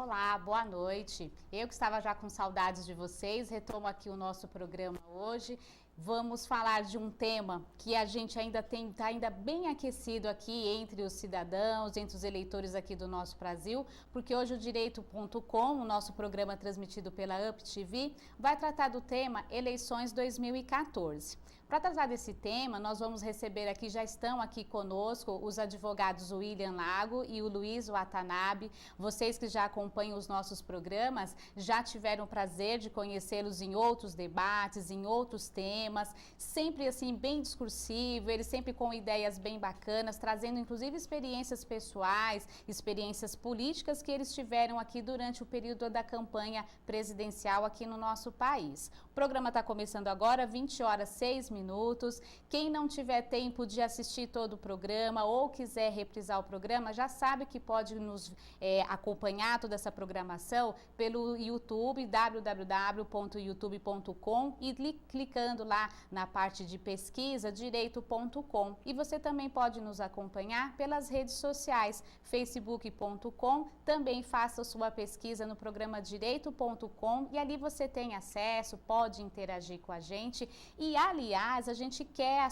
Olá, boa noite. Eu que estava já com saudades de vocês, retomo aqui o nosso programa hoje. Vamos falar de um tema que a gente está ainda bem aquecido aqui entre os cidadãos, entre os eleitores aqui do nosso Brasil, porque hoje o Direito.com, o nosso programa transmitido pela UP TV, vai tratar do tema Eleições 2014. Para tratar desse tema, nós vamos receber aqui, já estão aqui conosco, os advogados William Lago e o Luiz Watanabe. Vocês que já acompanham os nossos programas, já tiveram o prazer de conhecê-los em outros debates, em outros temas, sempre assim, bem discursivo, eles sempre com ideias bem bacanas, trazendo inclusive experiências pessoais, experiências políticas que eles tiveram aqui durante o período da campanha presidencial aqui no nosso país. O programa está começando agora, 20 horas 6 minutos. Quem não tiver tempo de assistir todo o programa ou quiser reprisar o programa, já sabe que pode nos acompanhar toda essa programação pelo YouTube, www.youtube.com, e clicando lá na parte de pesquisa, direito.com. E você também pode nos acompanhar pelas redes sociais, facebook.com, também faça sua pesquisa no programa direito.com e ali você tem acesso, pode interagir com a gente e, aliás, a gente quer a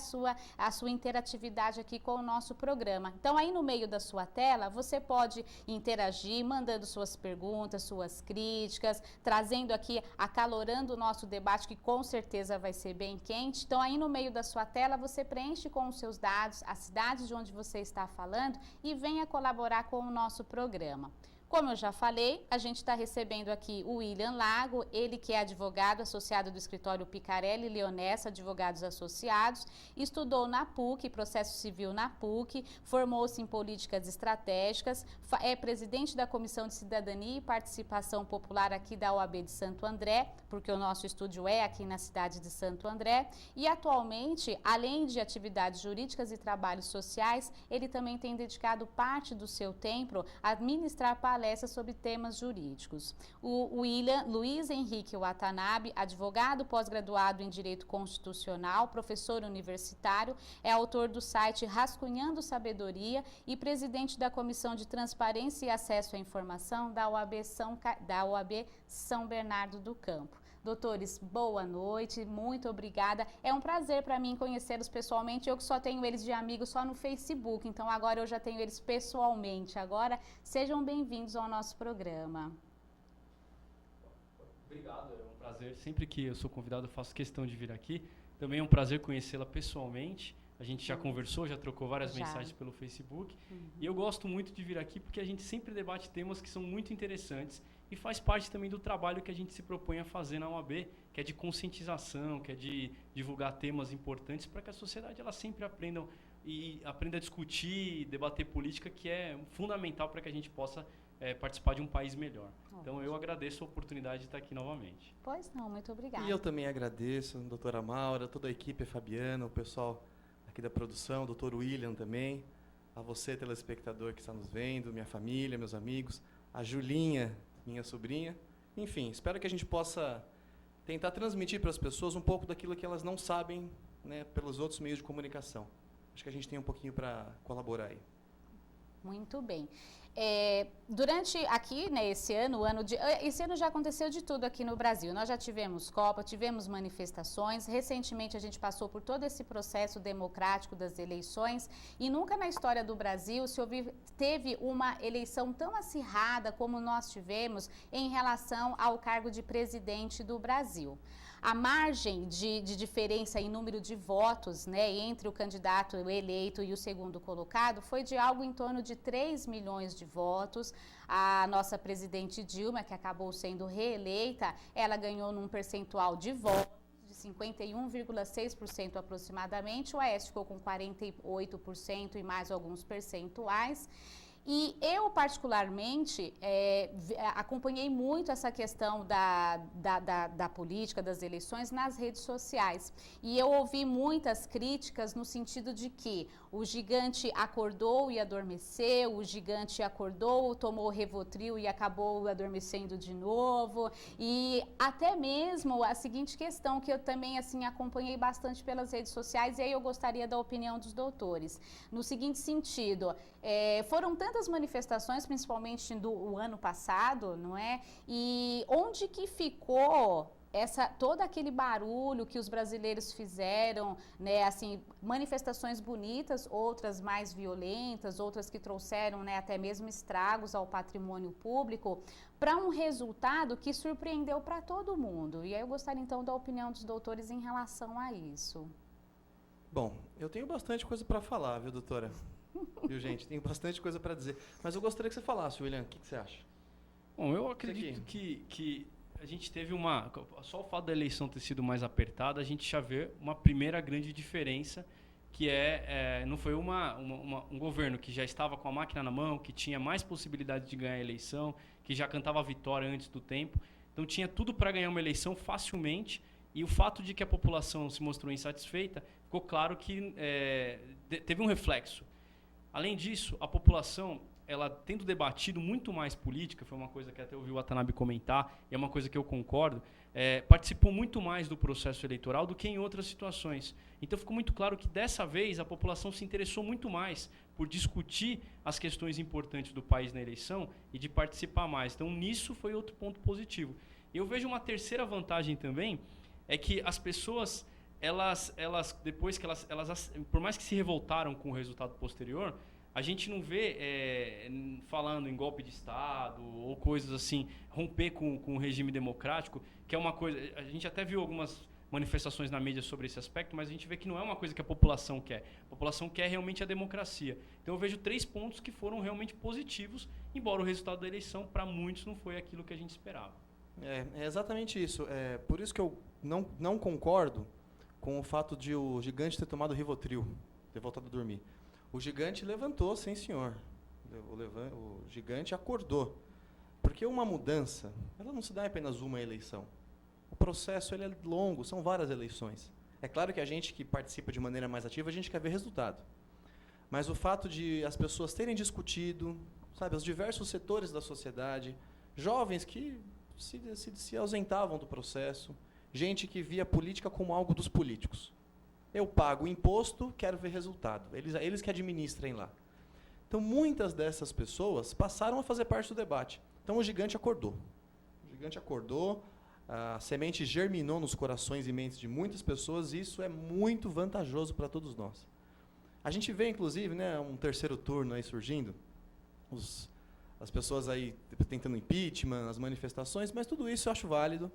sua interatividade aqui com o nosso programa. Então, aí no meio da sua tela, você pode interagir, mandando suas perguntas, suas críticas, trazendo aqui, acalorando o nosso debate, que com certeza vai ser bem quente. Então, aí no meio da sua tela, você preenche com os seus dados, a cidade de onde você está falando e venha colaborar com o nosso programa. Como eu já falei, a gente está recebendo aqui o William Lago, ele que é advogado associado do escritório Picarelli Leonessa, advogados associados, estudou na PUC, processo civil na PUC, formou-se em políticas estratégicas, é presidente da Comissão de Cidadania e Participação Popular aqui da OAB de Santo André, porque o nosso estúdio é aqui na cidade de Santo André, e atualmente, além de atividades jurídicas e trabalhos sociais, ele também tem dedicado parte do seu tempo a administrar palestras sobre temas jurídicos. O Luiz Henrique Watanabe, advogado pós-graduado em Direito Constitucional, professor universitário, é autor do site Rascunhando Sabedoria e presidente da Comissão de Transparência e Acesso à Informação da OAB São Bernardo do Campo. Doutores, boa noite, muito obrigada. É um prazer para mim conhecê-los pessoalmente. Eu que só tenho eles de amigos só no Facebook, então agora eu já tenho eles pessoalmente. Agora, sejam bem-vindos ao nosso programa. Obrigado, é um prazer. Sempre que eu sou convidado, eu faço questão de vir aqui. Também é um prazer conhecê-la pessoalmente. A gente já conversou, já trocou várias mensagens pelo Facebook. E eu gosto muito de vir aqui porque a gente sempre debate temas que são muito interessantes e faz parte também do trabalho que a gente se propõe a fazer na OAB, que é de conscientização, que é de divulgar temas importantes para que a sociedade ela sempre aprenda a discutir, debater política, que é fundamental para que a gente possa participar de um país melhor. Então, eu agradeço a oportunidade de estar aqui novamente. Pois não, muito obrigada. E eu também agradeço, doutora Maura, toda a equipe, a Fabiana, o pessoal aqui da produção, o doutor William também, a você, telespectador que está nos vendo, minha família, meus amigos, a Julinha, minha sobrinha. Enfim, espero que a gente possa tentar transmitir para as pessoas um pouco daquilo que elas não sabem, né, pelos outros meios de comunicação. Acho que a gente tem um pouquinho para colaborar aí. Muito bem. Durante aqui, né, esse ano já aconteceu de tudo aqui no Brasil. Nós já tivemos Copa, tivemos manifestações. Recentemente a gente passou por todo esse processo democrático das eleições e nunca na história do Brasil teve uma eleição tão acirrada como nós tivemos em relação ao cargo de presidente do Brasil. A margem de diferença em número de votos, né, entre o candidato eleito e o segundo colocado foi de algo em torno de 3 milhões de votos. A nossa presidente Dilma, que acabou sendo reeleita, ela ganhou num percentual de votos de 51,6% aproximadamente. O Aécio ficou com 48% e mais alguns percentuais. E eu, particularmente, acompanhei muito essa questão da política, das eleições nas redes sociais. E eu ouvi muitas críticas no sentido de que o gigante acordou e adormeceu, o gigante acordou, tomou Rivotril e acabou adormecendo de novo. E até mesmo a seguinte questão que eu também assim, acompanhei bastante pelas redes sociais, e aí eu gostaria da opinião dos doutores. No seguinte sentido, foram tantas tantas manifestações, principalmente do ano passado, não é? E onde que ficou todo aquele barulho que os brasileiros fizeram, né, assim, manifestações bonitas, outras mais violentas, outras que trouxeram, né, até mesmo estragos ao patrimônio público, para um resultado que surpreendeu para todo mundo. E aí eu gostaria então da opinião dos doutores em relação a isso. Bom, eu tenho bastante coisa para falar, viu, doutora? Viu, gente? Tenho bastante coisa para dizer. Mas eu gostaria que você falasse, William, o que você acha? Bom, eu acredito que a gente teve só o fato da eleição ter sido mais apertada, a gente já vê uma primeira grande diferença, que não foi um governo que já estava com a máquina na mão, que tinha mais possibilidade de ganhar a eleição, que já cantava a vitória antes do tempo. Então tinha tudo para ganhar uma eleição facilmente, e o fato de que a população se mostrou insatisfeita, ficou claro que teve um reflexo. Além disso, a população, ela tendo debatido muito mais política, foi uma coisa que até eu ouvi o Watanabe comentar, e é uma coisa que eu concordo, participou muito mais do processo eleitoral do que em outras situações. Então ficou muito claro que dessa vez a população se interessou muito mais por discutir as questões importantes do país na eleição e de participar mais. Então nisso foi outro ponto positivo. Eu vejo uma terceira vantagem também, é que as pessoas, elas depois que elas, por mais que se revoltaram com o resultado posterior, a gente não vê falando em golpe de Estado ou coisas assim, romper com o regime democrático, que é uma coisa... A gente até viu algumas manifestações na mídia sobre esse aspecto, mas a gente vê que não é uma coisa que a população quer. A população quer realmente a democracia. Então eu vejo 3 pontos que foram realmente positivos, embora o resultado da eleição, para muitos, não foi aquilo que a gente esperava. É exatamente isso. Por isso que eu não concordo com o fato de o Gigante ter tomado Rivotril, ter voltado a dormir. O Gigante levantou, sim senhor. O Gigante acordou. Porque uma mudança, ela não se dá em apenas uma eleição. O processo ele é longo, são várias eleições. É claro que a gente que participa de maneira mais ativa, a gente quer ver resultado. Mas o fato de as pessoas terem discutido, sabe, os diversos setores da sociedade, jovens que se ausentavam do processo, gente que via a política como algo dos políticos. Eu pago o imposto, quero ver resultado. Eles que administrem lá. Então, muitas dessas pessoas passaram a fazer parte do debate. Então, o Gigante acordou. O Gigante acordou, a semente germinou nos corações e mentes de muitas pessoas, e isso é muito vantajoso para todos nós. A gente vê, inclusive, né, um terceiro turno aí surgindo, as pessoas aí tentando impeachment, as manifestações, mas tudo isso eu acho válido.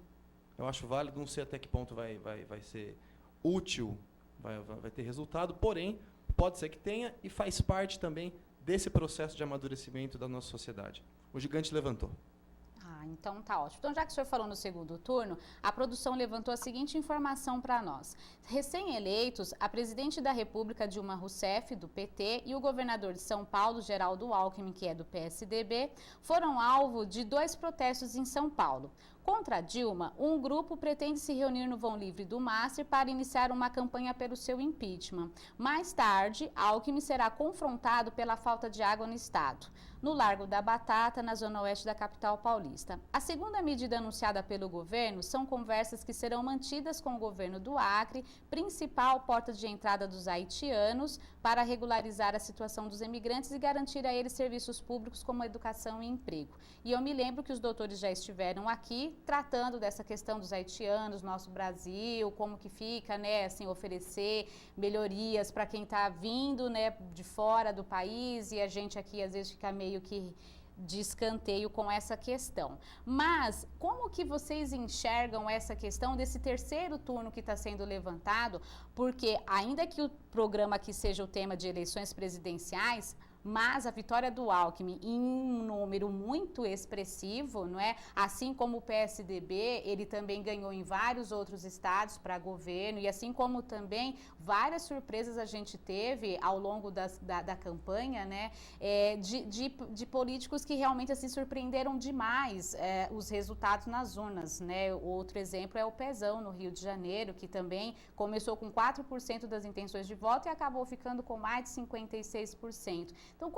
Eu acho válido, não sei até que ponto vai ser útil, vai ter resultado, porém, pode ser que tenha e faz parte também desse processo de amadurecimento da nossa sociedade. O Gigante levantou. Então tá ótimo. Então, já que o senhor falou no segundo turno, a produção levantou a seguinte informação para nós. Recém-eleitos, a presidente da República, Dilma Rousseff, do PT, e o governador de São Paulo, Geraldo Alckmin, que é do PSDB, foram alvo de 2 protestos em São Paulo. Contra Dilma, um grupo pretende se reunir no Vão Livre do Master para iniciar uma campanha pelo seu impeachment. Mais tarde, Alckmin será confrontado pela falta de água no estado, no Largo da Batata, na zona oeste da capital paulista. A segunda medida anunciada pelo governo são conversas que serão mantidas com o governo do Acre, principal porta de entrada dos haitianos, para regularizar a situação dos imigrantes e garantir a eles serviços públicos como educação e emprego. E eu me lembro que os doutores já estiveram aqui tratando dessa questão dos haitianos, nosso Brasil, como que fica, né, assim, oferecer melhorias para quem está vindo, né, de fora do país, e a gente aqui às vezes fica meio que de escanteio com essa questão. Mas como que vocês enxergam essa questão desse terceiro turno que está sendo levantado? Porque ainda que o programa aqui seja o tema de eleições presidenciais, mas a vitória do Alckmin em um número muito expressivo, não é? Assim como o PSDB, ele também ganhou em vários outros estados para governo, e assim como também várias surpresas a gente teve ao longo da campanha, né? De políticos que realmente assim surpreenderam demais os resultados nas urnas, né? Outro exemplo é o Pezão, no Rio de Janeiro, que também começou com 4% das intenções de voto e acabou ficando com mais de 56%. Então,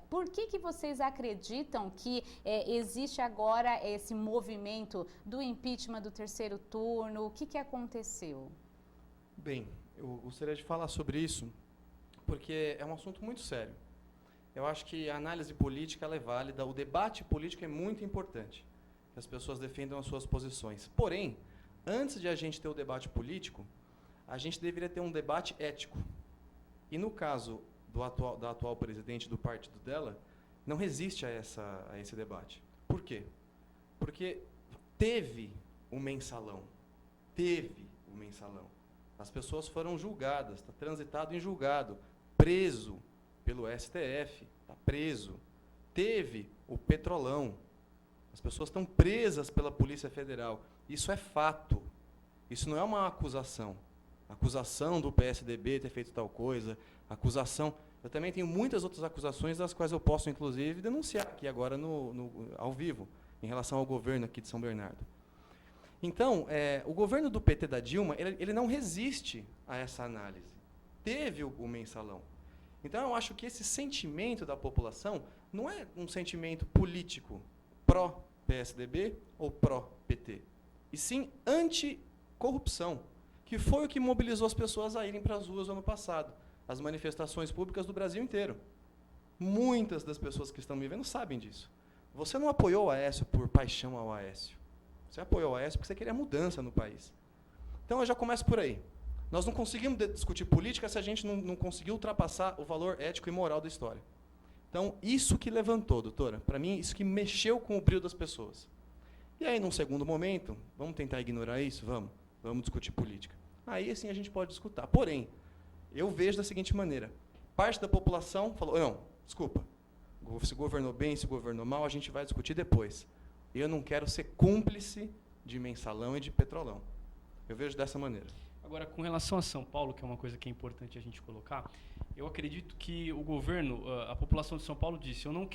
por que vocês acreditam que existe agora esse movimento do impeachment do terceiro turno? O que aconteceu? Bem, eu gostaria de falar sobre isso, porque é um assunto muito sério. eu acho que a análise política ela é válida, o debate político é muito importante, que as pessoas defendam as suas posições. Porém, antes de a gente ter o debate político, a gente deveria ter um debate ético. E no caso da atual presidente do partido dela, não resiste a esse debate. Por quê? Porque teve o mensalão. As pessoas foram julgadas, está transitado em julgado, preso pelo STF, está preso. Teve o Petrolão. As pessoas estão presas pela Polícia Federal. Isso é fato. Isso não é uma acusação. Acusação do PSDB ter feito tal coisa, acusação... Eu também tenho muitas outras acusações, das quais eu posso, inclusive, denunciar aqui agora ao vivo, em relação ao governo aqui de São Bernardo. Então, o governo do PT da Dilma, ele não resiste a essa análise. Teve o mensalão. Então, eu acho que esse sentimento da população não é um sentimento político pró-PSDB ou pró-PT, e sim anti-corrupção, que foi o que mobilizou as pessoas a irem para as ruas no ano passado, as manifestações públicas do Brasil inteiro. Muitas das pessoas que estão me vendo sabem disso. Você não apoiou o Aécio por paixão ao Aécio. Você apoiou o Aécio porque você queria mudança no país. Então, eu já começo por aí. Nós não conseguimos discutir política se a gente não conseguir ultrapassar o valor ético e moral da história. Então, isso que levantou, doutora, para mim, isso que mexeu com o brilho das pessoas. E aí, num segundo momento, vamos tentar ignorar isso? Vamos discutir política. Aí, sim, a gente pode discutir. Porém, eu vejo da seguinte maneira. Parte da população falou, não, desculpa, se governou bem, se governou mal, a gente vai discutir depois. Eu não quero ser cúmplice de mensalão e de petrolão. Eu vejo dessa maneira. Agora, com relação a São Paulo, que é uma coisa que é importante a gente colocar, eu acredito que o governo, a população de São Paulo disse, não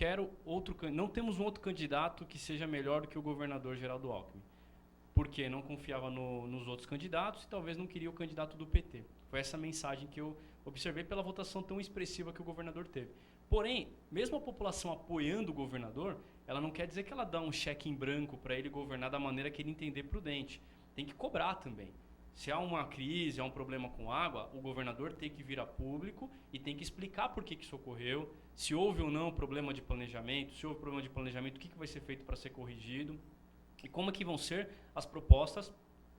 temos um outro candidato que seja melhor do que o governador Geraldo Alckmin. Porque não confiava nos outros candidatos e talvez não queria o candidato do PT. Foi essa mensagem que eu observei pela votação tão expressiva que o governador teve. Porém, mesmo a população apoiando o governador, ela não quer dizer que ela dá um cheque em branco para ele governar da maneira que ele entender prudente. Tem que cobrar também. Se há uma crise, há um problema com água, o governador tem que vir a público e tem que explicar por que isso ocorreu, se houve ou não problema de planejamento, se houve problema de planejamento, o que vai ser feito para ser corrigido e como é que vão ser as propostas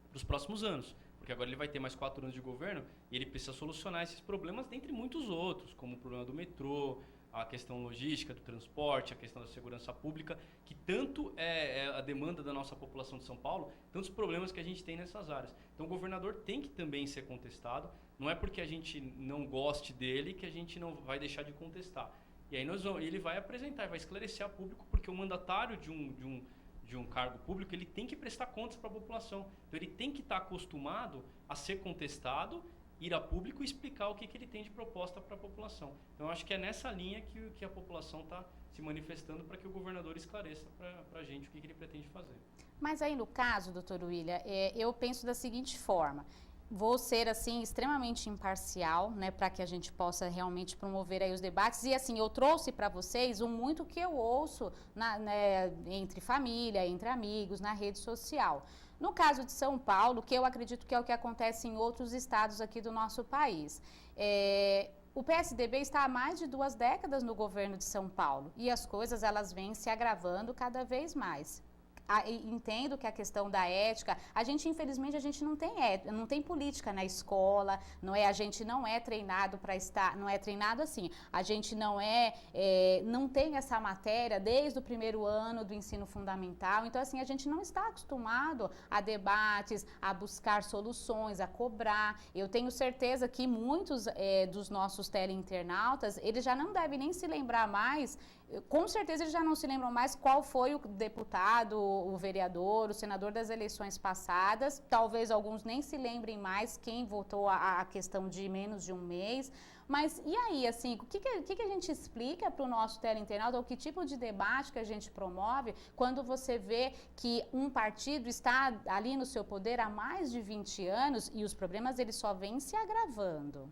para os próximos anos. Porque agora ele vai ter mais 4 anos de governo e ele precisa solucionar esses problemas, dentre muitos outros, como o problema do metrô, a questão logística do transporte, a questão da segurança pública, que tanto é a demanda da nossa população de São Paulo, tantos problemas que a gente tem nessas áreas. Então o governador tem que também ser contestado, não é porque a gente não goste dele que a gente não vai deixar de contestar. E aí ele vai apresentar, vai esclarecer a público, porque o mandatário de um cargo público, ele tem que prestar contas para a população. Então ele tem que estar acostumado a ser contestado, ir a público e explicar o que ele tem de proposta para a população. Então, eu acho que é nessa linha que a população está se manifestando para que o governador esclareça para a gente o que ele pretende fazer. Mas aí, no caso, doutor William, eu penso da seguinte forma. Vou ser, assim, extremamente imparcial, né, para que a gente possa realmente promover aí os debates. E, assim, eu trouxe para vocês muito que eu ouço entre família, entre amigos, na rede social. No caso de São Paulo, que eu acredito que é o que acontece em outros estados aqui do nosso país, o PSDB está há mais de 2 décadas no governo de São Paulo e as coisas elas vêm se agravando cada vez mais. Entendo que a questão da ética, infelizmente, a gente não tem política na escola, a gente não é treinado para estar, não é treinado assim, a gente não tem essa matéria desde o primeiro ano do ensino fundamental, então assim, a gente não está acostumado a debates, a buscar soluções, a cobrar. Eu tenho certeza que muitos dos nossos teleinternautas, eles já não devem nem se lembrar mais, com certeza eles já não se lembram mais qual foi o deputado, o vereador, o senador das eleições passadas. Talvez alguns nem se lembrem mais quem votou a questão de menos de um mês. Mas e aí, assim, o que a gente explica para o nosso teleinternauta, ou que tipo de debate que a gente promove quando você vê que um partido está ali no seu poder há mais de 20 anos e os problemas eles só vêm se agravando?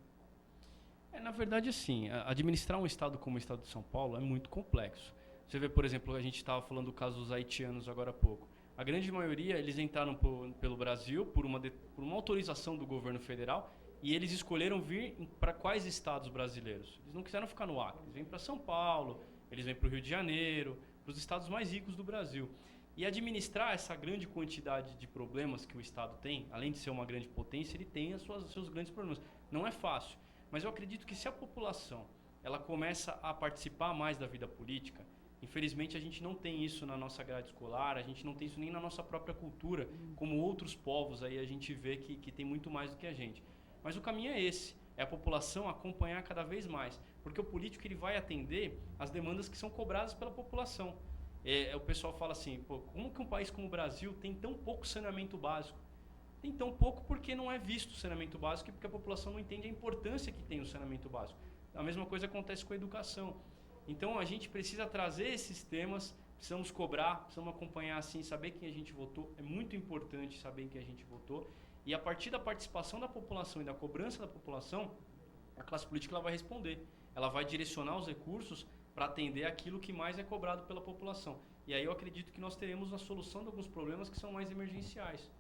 Na verdade, assim, administrar um estado como o estado de São Paulo é muito complexo. Você vê, por exemplo, a gente estava falando do caso dos haitianos agora há pouco. A grande maioria, eles entraram pelo Brasil por uma autorização do governo federal E eles escolheram vir para quais estados brasileiros? Eles não quiseram ficar no Acre, eles vêm para São Paulo, eles vêm para o Rio de Janeiro, para os estados mais ricos do Brasil. E administrar essa grande quantidade de problemas que o Estado tem, além de ser uma grande potência, ele tem os seus grandes problemas. Não é fácil, mas eu acredito que se a população ela começa a participar mais da vida política, infelizmente a gente não tem isso na nossa grade escolar, a gente não tem isso nem na nossa própria cultura, como outros povos aí a gente vê que tem muito mais do que a gente. Mas o caminho é esse, é a população acompanhar cada vez mais, porque o político ele vai atender as demandas que são cobradas pela população. O pessoal fala assim, pô, como que um país como o Brasil tem tão pouco saneamento básico? Tem tão pouco porque não é visto o saneamento básico e porque a população não entende a importância que tem o saneamento básico. A mesma coisa acontece com a educação. Então a gente precisa trazer esses temas, precisamos cobrar, precisamos acompanhar assim, saber quem a gente votou, é muito importante saber quem a gente votou. E a partir da participação da população e da cobrança da população, a classe política ela vai responder. Ela vai direcionar os recursos para atender aquilo que mais é cobrado pela população. E aí eu acredito que nós teremos a solução de alguns problemas que são mais emergenciais.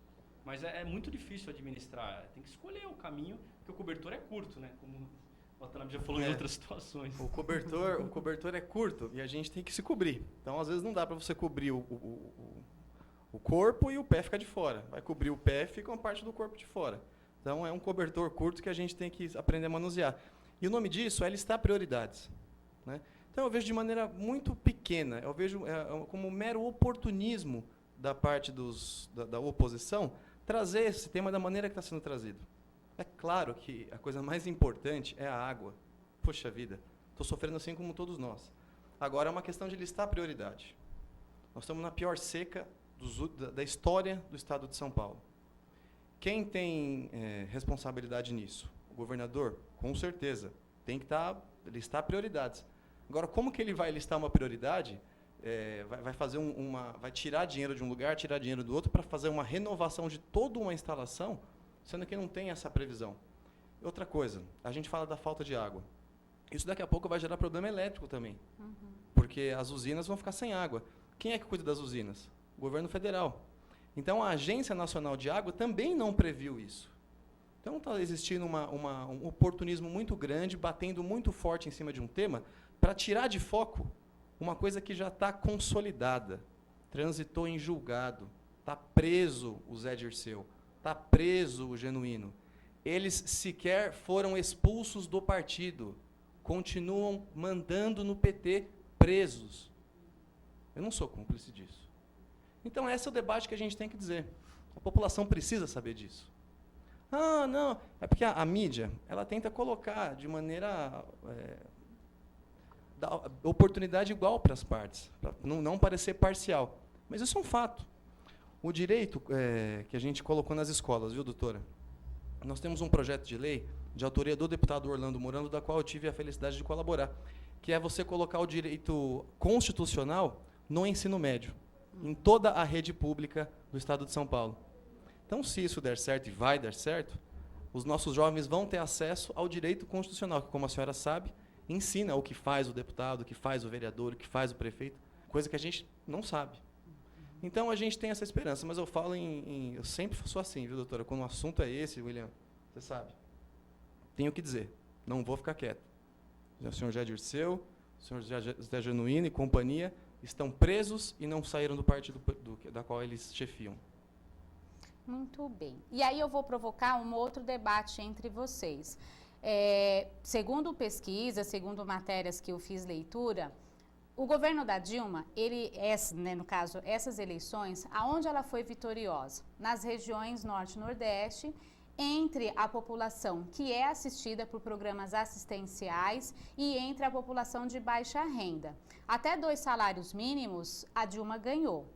Mas é muito difícil administrar, tem que escolher o caminho, porque o cobertor é curto, né? Como o Watanabe já falou em outras situações. O cobertor é curto e a gente tem que se cobrir. Então, às vezes, não dá para você cobrir o corpo e o pé fica de fora. Vai cobrir o pé, fica uma parte do corpo de fora. Então, é um cobertor curto que a gente tem que aprender a manusear. E o nome disso é listar prioridades, né? Então, eu vejo de maneira muito pequena, eu vejo como um mero oportunismo da parte da oposição trazer esse tema da maneira que está sendo trazido. É claro que a coisa mais importante é a água. Poxa vida, estou sofrendo assim como todos nós. Agora, é uma questão de listar prioridade. Nós estamos na pior seca da história do estado de São Paulo. Quem tem responsabilidade nisso? O governador? Com certeza. Tem que listar prioridades. Agora, como que ele vai listar uma prioridade? Vai tirar dinheiro de um lugar, tirar dinheiro do outro para fazer uma renovação de toda uma instalação, sendo que não tem essa previsão. Outra coisa, a gente fala da falta de água. Isso daqui a pouco vai gerar problema elétrico também, porque as usinas vão ficar sem água. Quem é que cuida das usinas? O governo federal. Então, a Agência Nacional de Água também não previu isso. Então, está existindo um oportunismo muito grande, batendo muito forte em cima de um tema, para tirar de foco uma coisa que já está consolidada, transitou em julgado, está preso o Zé Dirceu, está preso o Genuíno. Eles sequer foram expulsos do partido, continuam mandando no PT presos. Eu não sou cúmplice disso. Então, esse é o debate que a gente tem que dizer. A população precisa saber disso. Ah, não, é porque a mídia, ela tenta colocar de maneira... dar oportunidade igual para as partes, para não parecer parcial. Mas isso é um fato. O direito que a gente colocou nas escolas, viu, doutora? Nós temos um projeto de lei de autoria do deputado Orlando Morando, da qual eu tive a felicidade de colaborar, que é você colocar o direito constitucional no ensino médio, em toda a rede pública do Estado de São Paulo. Então, se isso der certo, e vai dar certo, os nossos jovens vão ter acesso ao direito constitucional, que, como a senhora sabe, ensina o que faz o deputado, o que faz o vereador, o que faz o prefeito, coisa que a gente não sabe. Então, a gente tem essa esperança, mas eu falo eu sempre sou assim, viu, doutora? Quando o assunto é esse, William, você sabe, tenho que dizer, não vou ficar quieto. O senhor Zé Dirceu, o senhor Zé Genuíno e companhia estão presos e não saíram do partido da qual eles chefiam. Muito bem. E aí eu vou provocar um outro debate entre vocês. Segundo pesquisa, segundo matérias que eu fiz leitura, o governo da Dilma, no caso, essas eleições, aonde ela foi vitoriosa? Nas regiões Norte e Nordeste, entre a população que é assistida por programas assistenciais e entre a população de baixa renda. Até 2 salários mínimos, a Dilma ganhou.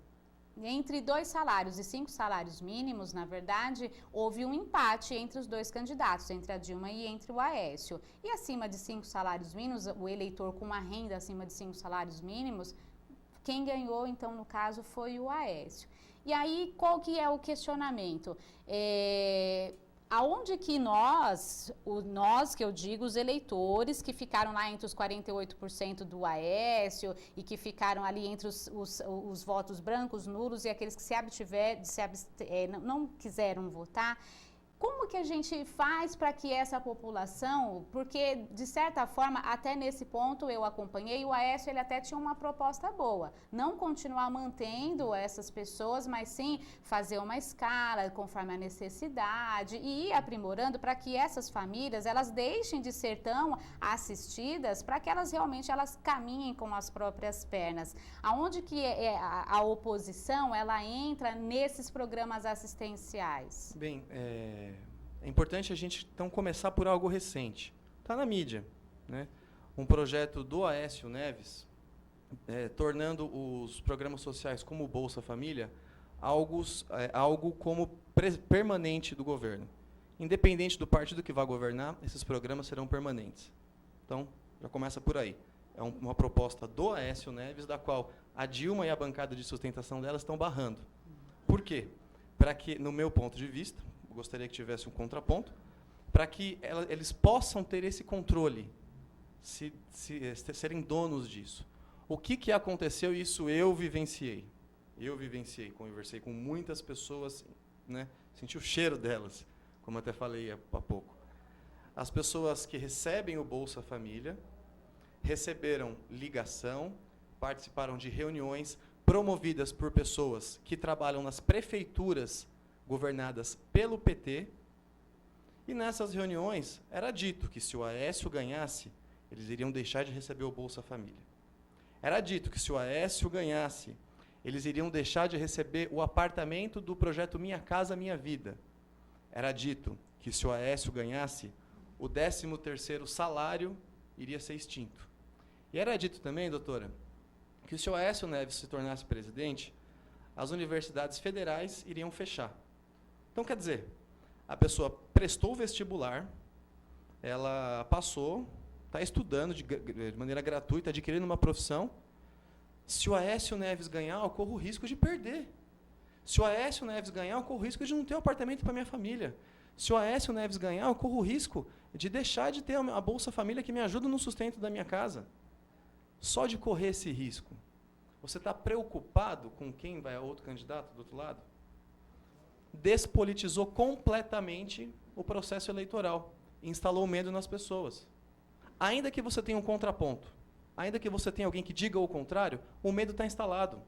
Entre 2 salários e 5 salários mínimos, na verdade, houve um empate entre os 2 candidatos, entre a Dilma e entre o Aécio. E acima de 5 salários mínimos, o eleitor com uma renda acima de 5 salários mínimos, quem ganhou, então, no caso, foi o Aécio. E aí, qual que é o questionamento? Aonde que nós que eu digo, os eleitores que ficaram lá entre os 48% do Aécio e que ficaram ali entre os votos brancos, nulos e aqueles que não quiseram votar, Como que a gente faz para que essa população, porque de certa forma, até nesse ponto eu acompanhei, o Aécio ele até tinha uma proposta boa, não continuar mantendo essas pessoas, mas sim fazer uma escala conforme a necessidade e ir aprimorando para que essas famílias, elas deixem de ser tão assistidas, para que elas realmente elas caminhem com as próprias pernas. Aonde que a oposição, ela entra nesses programas assistenciais? Bem, é importante a gente então começar por algo recente. Está na mídia, né? Um projeto do Aécio Neves, tornando os programas sociais como o Bolsa Família algo como permanente do governo. Independente do partido que vai governar, esses programas serão permanentes. Então, já começa por aí. É uma proposta do Aécio Neves, da qual a Dilma e a bancada de sustentação dela estão barrando. Por quê? Para que, no meu ponto de vista, gostaria que tivesse um contraponto, para que eles possam ter esse controle, serem donos disso. O que aconteceu? Isso eu vivenciei. Conversei com muitas pessoas, né, senti o cheiro delas, como até falei há pouco. As pessoas que recebem o Bolsa Família receberam ligação, participaram de reuniões promovidas por pessoas que trabalham nas prefeituras governadas pelo PT, e nessas reuniões era dito que se o Aécio ganhasse, eles iriam deixar de receber o Bolsa Família. Era dito que se o Aécio ganhasse, eles iriam deixar de receber o apartamento do projeto Minha Casa Minha Vida. Era dito que se o Aécio ganhasse, o 13º salário iria ser extinto. E era dito também, doutora, que se o Aécio Neves se tornasse presidente, as universidades federais iriam fechar. Então, quer dizer, a pessoa prestou o vestibular, ela passou, está estudando de maneira gratuita, adquirindo uma profissão. Se o Aécio Neves ganhar, eu corro o risco de perder. Se o Aécio Neves ganhar, eu corro o risco de não ter um apartamento para minha família. Se o Aécio Neves ganhar, eu corro o risco de deixar de ter a Bolsa Família que me ajuda no sustento da minha casa. Só de correr esse risco. Você está preocupado com quem vai a outro candidato do outro lado? Despolitizou completamente o processo eleitoral. Instalou medo nas pessoas. Ainda que você tenha um contraponto, ainda que você tenha alguém que diga o contrário, o medo está instalado.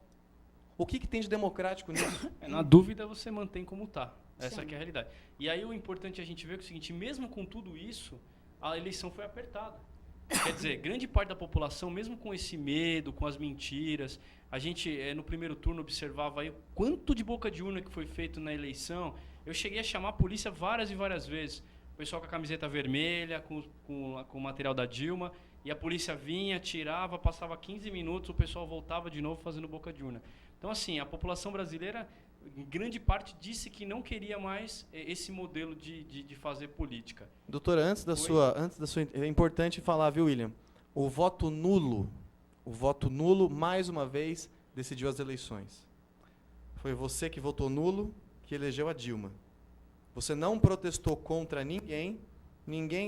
O que tem de democrático nisso? Na dúvida, você mantém como está. Essa que é a realidade. E aí o importante é a gente ver que é o seguinte, mesmo com tudo isso, a eleição foi apertada. Quer dizer, grande parte da população, mesmo com esse medo, com as mentiras, a gente, no primeiro turno, observava aí o quanto de boca de urna que foi feito na eleição. Eu cheguei a chamar a polícia várias e várias vezes. O pessoal com a camiseta vermelha, com o material da Dilma, e a polícia vinha, tirava, passava 15 minutos, o pessoal voltava de novo fazendo boca de urna. Então, assim, a população brasileira, em grande parte, disse que não queria mais esse modelo de fazer política. Doutora, antes da sua, é importante falar, viu, William? O voto nulo, mais uma vez, decidiu as eleições. Foi você que votou nulo, que elegeu a Dilma. Você não protestou contra ninguém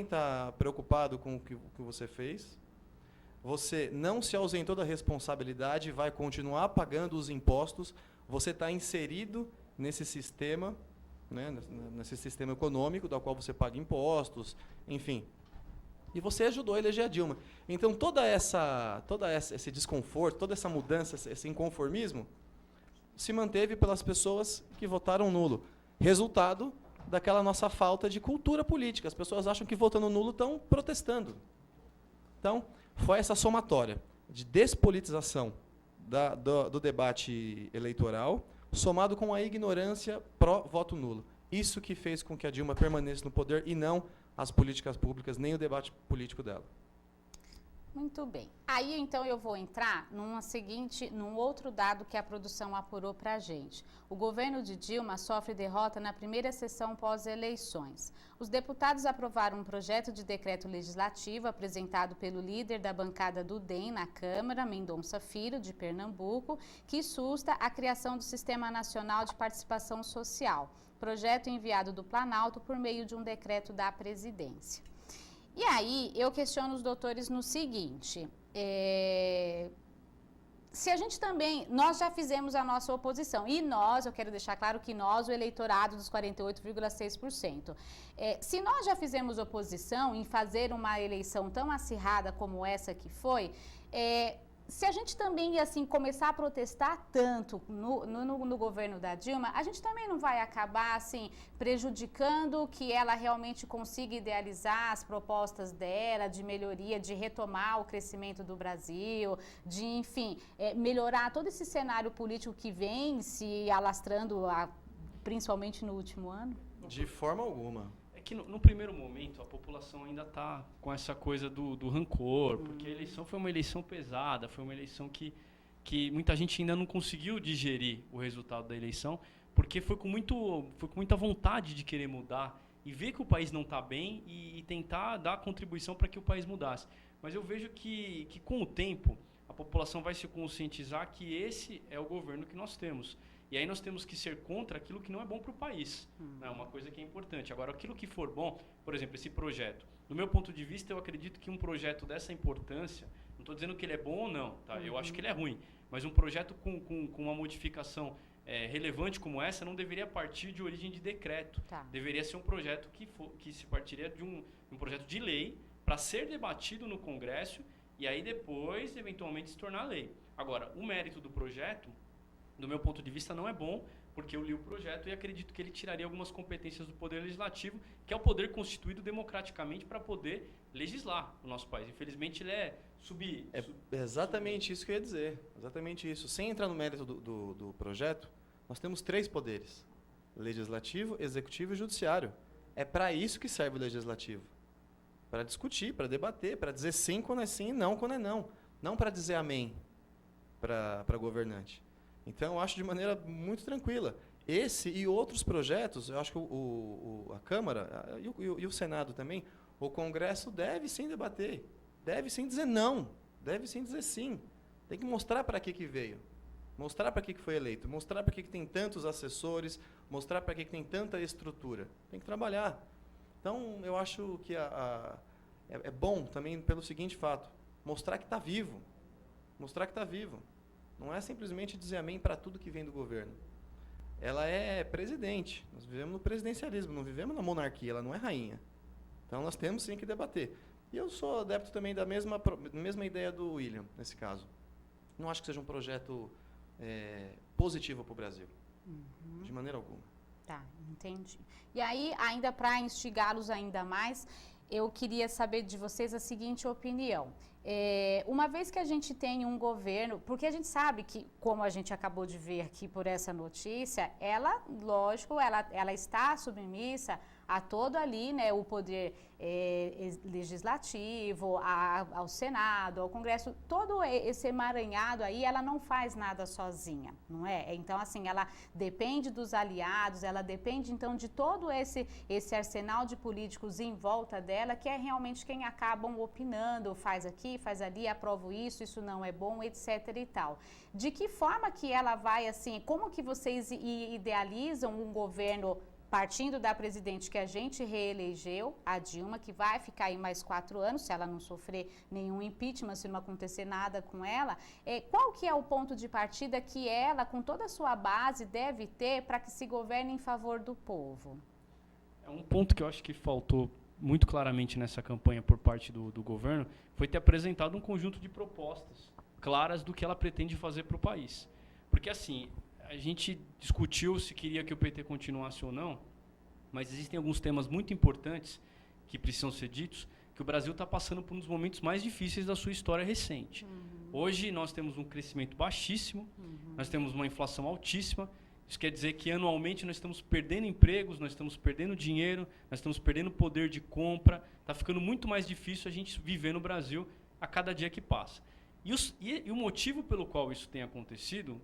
está preocupado com o que você fez. Você não se ausentou da responsabilidade, vai continuar pagando os impostos. Você está inserido nesse sistema, né, nesse sistema econômico, do qual você paga impostos, enfim. E você ajudou a eleger a Dilma. Então, todo esse desconforto, toda essa mudança, esse inconformismo, se manteve pelas pessoas que votaram nulo. Resultado daquela nossa falta de cultura política. As pessoas acham que votando nulo estão protestando. Então, foi essa somatória de despolitização do debate eleitoral, somado com a ignorância pró-voto nulo. Isso que fez com que a Dilma permanecesse no poder e não as políticas públicas, nem o debate político dela. Muito bem. Aí, então, eu vou entrar num outro dado que a produção apurou para a gente. O governo de Dilma sofre derrota na primeira sessão pós-eleições. Os deputados aprovaram um projeto de decreto legislativo apresentado pelo líder da bancada do DEM na Câmara, Mendonça Filho, de Pernambuco, que susta a criação do Sistema Nacional de Participação Social, projeto enviado do Planalto por meio de um decreto da presidência. E aí, eu questiono os doutores no seguinte, se a gente também, nós já fizemos a nossa oposição, e nós, eu quero deixar claro que nós, o eleitorado dos 48,6%, se nós já fizemos oposição em fazer uma eleição tão acirrada como essa que foi, se a gente também, assim, começar a protestar tanto no governo da Dilma, a gente também não vai acabar, assim, prejudicando que ela realmente consiga idealizar as propostas dela de melhoria, de retomar o crescimento do Brasil, de, enfim, melhorar todo esse cenário político que vem se alastrando, principalmente no último ano? De forma alguma. Que no primeiro momento a população ainda está com essa coisa do rancor, porque a eleição foi uma eleição pesada, foi uma eleição que muita gente ainda não conseguiu digerir o resultado da eleição, porque foi com muita vontade de querer mudar e ver que o país não está bem e tentar dar contribuição para que o país mudasse. Mas eu vejo que com o tempo a população vai se conscientizar que esse é o governo que nós temos. E aí nós temos que ser contra aquilo que não é bom para o país. É uma coisa que é importante. Agora, aquilo que for bom, por exemplo, esse projeto. Do meu ponto de vista, eu acredito que um projeto dessa importância, não estou dizendo que ele é bom ou não, tá? Eu acho que ele é ruim. Mas um projeto com uma modificação relevante como essa não deveria partir de origem de decreto. Tá. Deveria ser um projeto que se partiria de um projeto de lei para ser debatido no Congresso e aí depois, eventualmente, se tornar lei. Agora, o mérito do projeto, do meu ponto de vista, não é bom, porque eu li o projeto e acredito que ele tiraria algumas competências do Poder Legislativo, que é o poder constituído democraticamente para poder legislar no nosso país. Infelizmente, ele é exatamente isso que eu ia dizer. Exatamente isso. Sem entrar no mérito do projeto, nós temos 3 poderes: legislativo, executivo e judiciário. É para isso que serve o legislativo. Para discutir, para debater, para dizer sim quando é sim e não quando é não. Não para dizer amém para governante. Então, eu acho de maneira muito tranquila. Esse e outros projetos, eu acho que a Câmara e o Senado também, o Congresso deve sim debater, deve sim dizer não, deve sim dizer sim. Tem que mostrar para que veio, mostrar para que foi eleito, mostrar para que tem tantos assessores, mostrar para que tem tanta estrutura. Tem que trabalhar. Então, eu acho que é bom também pelo seguinte fato, mostrar que está vivo, mostrar que está vivo. Não é simplesmente dizer amém para tudo que vem do governo. Ela é presidente. Nós vivemos no presidencialismo, não vivemos na monarquia, ela não é rainha. Então, nós temos sim que debater. E eu sou adepto também da mesma ideia do William, nesse caso. Não acho que seja um projeto positivo para o Brasil. De maneira alguma. Tá, entendi. E aí, ainda para instigá-los ainda mais, eu queria saber de vocês a seguinte opinião. Uma vez que a gente tem um governo, porque a gente sabe que, como a gente acabou de ver aqui por essa notícia, ela, lógico, ela está submissa a todo ali, né, o poder legislativo, ao Senado, ao Congresso, todo esse emaranhado aí, ela não faz nada sozinha, não é? Então, assim, ela depende dos aliados, ela depende, então, de todo esse arsenal de políticos em volta dela, que é realmente quem acabam opinando, faz aqui, faz ali, aprovo isso não é bom, etc. e tal. De que forma que ela vai, assim, como que vocês idealizam um governo partindo da presidente que a gente reelegeu, a Dilma, que vai ficar aí mais 4 anos, se ela não sofrer nenhum impeachment, se não acontecer nada com ela, qual que é o ponto de partida que ela, com toda a sua base, deve ter para que se governe em favor do povo? É um ponto que eu acho que faltou muito claramente nessa campanha por parte do governo, foi ter apresentado um conjunto de propostas claras do que ela pretende fazer para o país. Porque, assim, a gente discutiu se queria que o PT continuasse ou não, mas existem alguns temas muito importantes que precisam ser ditos, que o Brasil está passando por um dos momentos mais difíceis da sua história recente. Hoje nós temos um crescimento baixíssimo, nós temos uma inflação altíssima, isso quer dizer que anualmente nós estamos perdendo empregos, nós estamos perdendo dinheiro, nós estamos perdendo poder de compra, está ficando muito mais difícil a gente viver no Brasil a cada dia que passa. E o motivo pelo qual isso tem acontecido,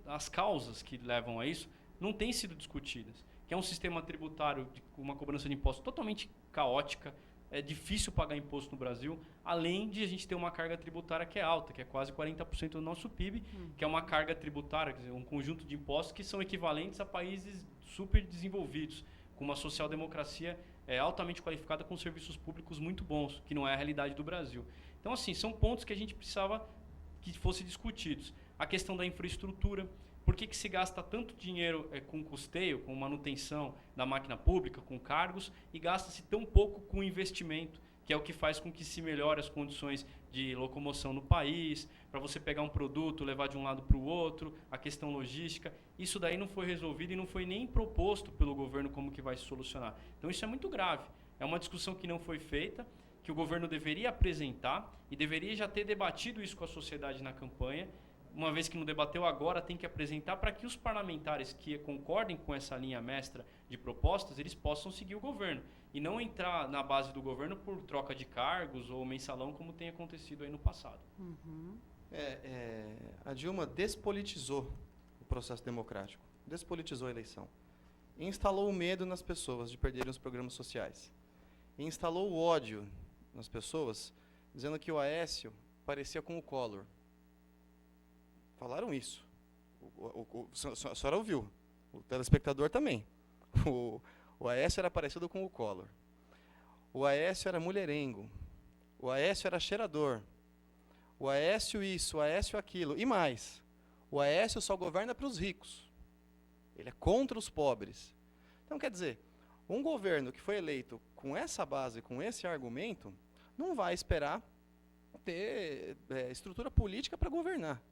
as causas que levam a isso, não têm sido discutidas. Que é um sistema tributário com uma cobrança de impostos totalmente caótica, é difícil pagar imposto no Brasil, além de a gente ter uma carga tributária que é alta, que é quase 40% do nosso PIB, que é uma carga tributária, quer dizer, um conjunto de impostos que são equivalentes a países super desenvolvidos, com uma social-democracia altamente qualificada, com serviços públicos muito bons, que não é a realidade do Brasil. Então, assim, são pontos que a gente precisava que fossem discutidos. A questão da infraestrutura, por que se gasta tanto dinheiro com custeio, com manutenção da máquina pública, com cargos, e gasta-se tão pouco com investimento, que é o que faz com que se melhore as condições de locomoção no país, para você pegar um produto, levar de um lado para o outro, a questão logística. Isso daí não foi resolvido e não foi nem proposto pelo governo como que vai se solucionar. Então isso é muito grave. É uma discussão que não foi feita, que o governo deveria apresentar e deveria já ter debatido isso com a sociedade na campanha. Uma vez que não debateu agora, tem que apresentar para que os parlamentares que concordem com essa linha mestra de propostas, eles possam seguir o governo. E não entrar na base do governo por troca de cargos ou mensalão, como tem acontecido aí no passado. A Dilma despolitizou o processo democrático, despolitizou a eleição. E instalou o medo nas pessoas de perderem os programas sociais. E instalou o ódio nas pessoas, dizendo que o Aécio parecia com o Collor. Falaram isso. A senhora ouviu. O telespectador também. O Aécio era parecido com o Collor. O Aécio era mulherengo. O Aécio era cheirador. O Aécio isso, o Aécio aquilo. E mais, o Aécio só governa para os ricos. Ele é contra os pobres. Então, quer dizer, um governo que foi eleito com essa base, com esse argumento, não vai esperar ter estrutura política para governar.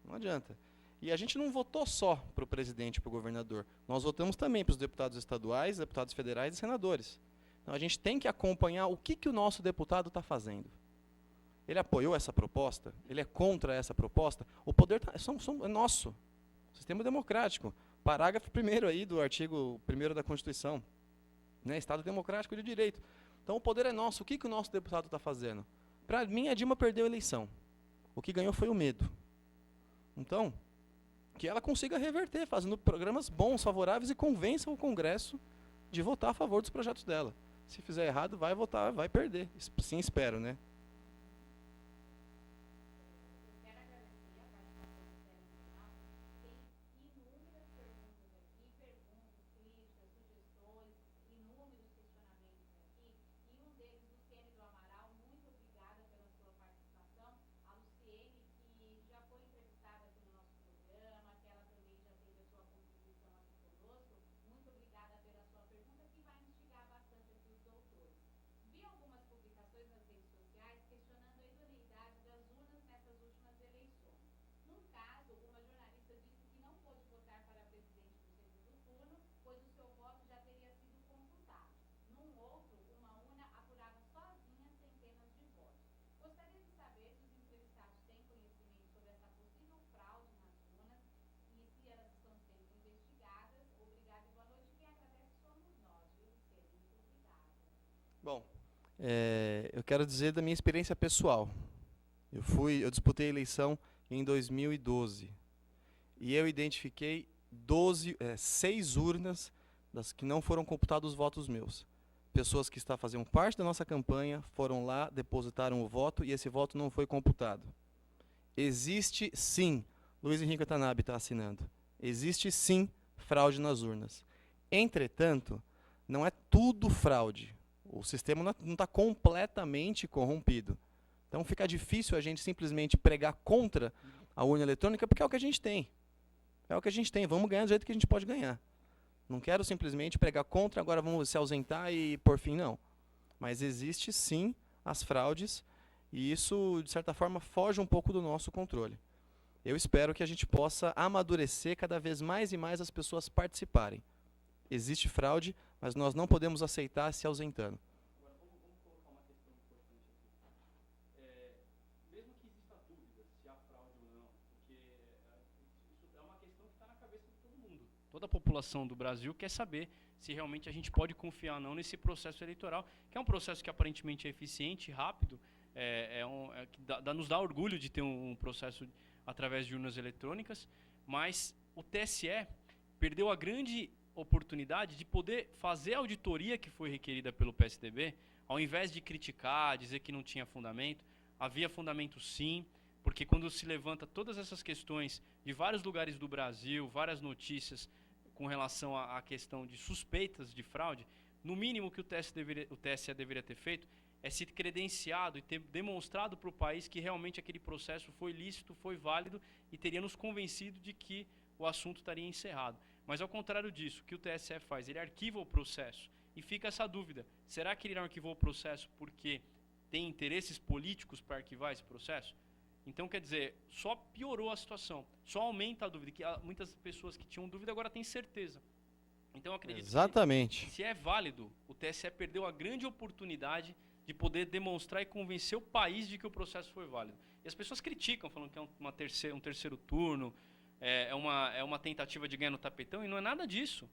Não adianta. E a gente não votou só para o presidente e para o governador. Nós votamos também para os deputados estaduais, deputados federais e senadores. Então a gente tem que acompanhar o que o nosso deputado está fazendo. Ele apoiou essa proposta? Ele é contra essa proposta? O poder é nosso. Sistema democrático. Parágrafo 1º aí do artigo 1º da Constituição. Né? Estado democrático de direito. Então o poder é nosso. O que o nosso deputado está fazendo? Para mim, a Dilma perdeu a eleição. O que ganhou foi o medo. Então, que ela consiga reverter, fazendo programas bons, favoráveis, e convença o Congresso de votar a favor dos projetos dela. Se fizer errado, vai votar, vai perder. Sim, espero, né? Bom, eu quero dizer da minha experiência pessoal. Eu disputei a eleição em 2012 e eu identifiquei 6 urnas das que não foram computados os votos meus. Pessoas que faziam parte da nossa campanha foram lá, depositaram o voto e esse voto não foi computado. Existe sim, Luiz Henrique Watanabe está assinando, existe sim fraude nas urnas. Entretanto, não é tudo fraude. O sistema não está completamente corrompido. Então fica difícil a gente simplesmente pregar contra a urna eletrônica, porque é o que a gente tem. É o que a gente tem. Vamos ganhar do jeito que a gente pode ganhar. Não quero simplesmente pregar contra, agora vamos se ausentar e por fim, não. Mas existe sim as fraudes, e isso, de certa forma, foge um pouco do nosso controle. Eu espero que a gente possa amadurecer cada vez mais e mais as pessoas participarem. Existe fraude, mas nós não podemos aceitar se ausentando. Agora, vamos colocar uma questão importante aqui. Mesmo que exista dúvida se há fraude ou não, porque isso é uma questão que está na cabeça de todo mundo. Toda a população do Brasil quer saber se realmente a gente pode confiar ou não nesse processo eleitoral, que é um processo que aparentemente é eficiente, rápido, que nos dá orgulho de ter um processo através de urnas eletrônicas, mas o TSE perdeu a grande oportunidade de poder fazer a auditoria que foi requerida pelo PSDB, ao invés de criticar, dizer que não tinha fundamento. Havia fundamento sim, porque quando se levanta todas essas questões de vários lugares do Brasil, várias notícias com relação à questão de suspeitas de fraude, no mínimo que o TSE deveria ter feito é se credenciado e ter demonstrado para o país que realmente aquele processo foi lícito, foi válido e teria nos convencido de que o assunto estaria encerrado. Mas ao contrário disso, o que o TSE faz? Ele arquiva o processo e fica essa dúvida. Será que ele não arquivou o processo porque tem interesses políticos para arquivar esse processo? Então, quer dizer, só piorou a situação, só aumenta a dúvida, que muitas pessoas que tinham dúvida agora têm certeza. Então, eu acredito que, se é válido, o TSE perdeu a grande oportunidade de poder demonstrar e convencer o país de que o processo foi válido. E as pessoas criticam, falando que é um terceiro turno, é uma tentativa de ganhar no tapetão, e não é nada disso.